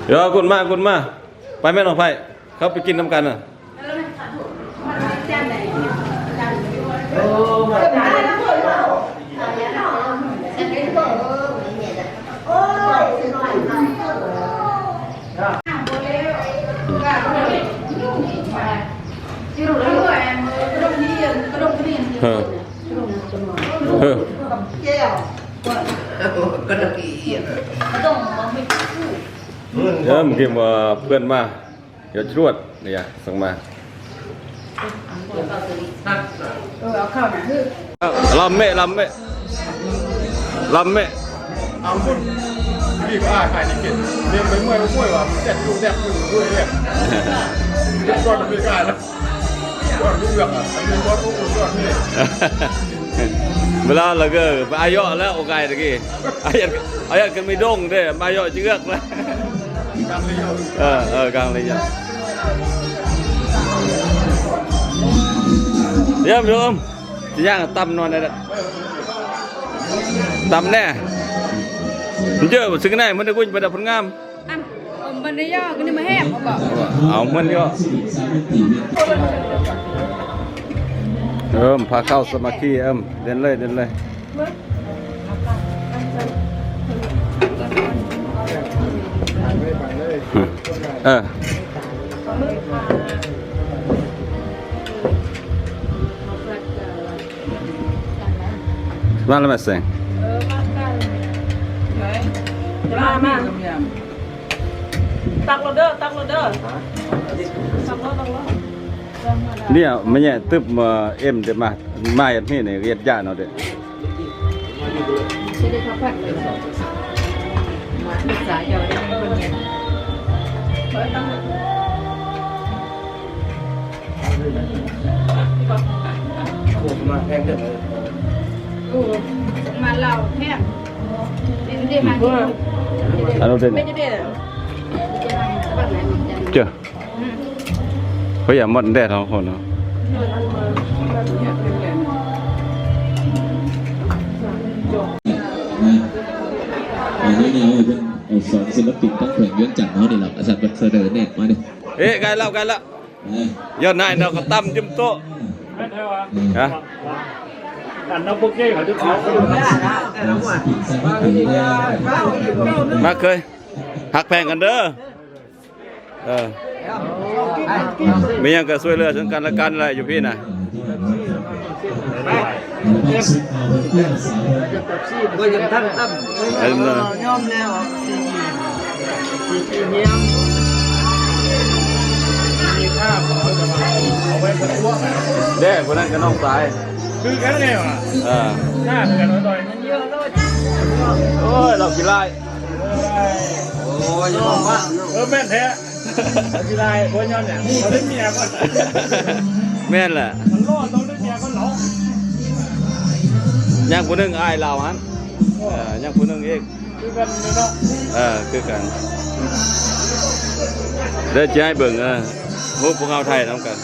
เดี๋ยวคุณมาไปแม่น้องไผ่เขาไปกินน้ำกันน่ะเมื่อกี้มาเพื่อนมาเดี๋ยวชวดเนี่ยส่งมาลำเมเอาคุณพี่ก็ขายในเก็ตเรียนไปมวยว่ะแซ่บอยู่ด้วยเนี่ยเรียนก้อนไม่กล้าแล้วก้อนลูกเลือกอ่ะเรียนก้อนลูกก้อนนี่เวลาเราก็ไปอายุแล้วโอเคตะกี้อายุกันไม่ดงเด้มาอายุเชือกแล้วกลางเลยจ้ะเดี๋ยวโยมจะย่างตำนอนได้ตำแน่มันเจอซึ้งแน่มันได้กุ้งเป็นผลงามมันได้ย่อกันนี่มาแห้งเอามันย่อพาเข้าสมาธิเดินเลยมาแล้วมาเสียงมาตักโรเดอร์เนี่ยไม่เนี่ยตึบมาเอ็มเดี๋ยวมาอย่างนี้เนี่ยเรียดยาเนาะเด็กใช่ได้ข้าวผัดเลยมาศึกษาอย่างนี้เป็นไงมาแพงเด้อมาเราแห้งไม่ได้มาไม่ได้เจ้าเขาอยากมัดแดดทั้งคนเนาะนี่เป็นสองศิลปินต้องแข่งเรื่องจัดเนาะนี่หรออาจารย์เสนอเนี่ยมาดิไกลแล้วยอดนายเราก็ตั้มจิ้มโต๊ะฮะอันนั้นพวกเจ้าเขาจะเอามาเคยหักแพงกันเด้อมียังก็ช่วยเหลือซึ่งกันและกันอะไรอยู่พี่น่ะก็ยังทั้งตั้มย่อมแล้วมีค่าเอาไว้เป็นตัวเด้คนนั้นก็น้องสายคือกันไงวะหน้ากันต่อยเยอะเลย โอ้ยเรากี่ไล่โอ้ยบอกว่าแม่นแท้กีฬาพวกย้อนเนี่ยเราได้เมียก่อนแม่นแหละมันรอดต้องได้เมียก่อนหรอยังผู้นึงอายเราฮันยังผู้นึงเองคือกันเนาะคือกันเดี๋ยวจะให้เบิ่งพวกเราไทยทำกัน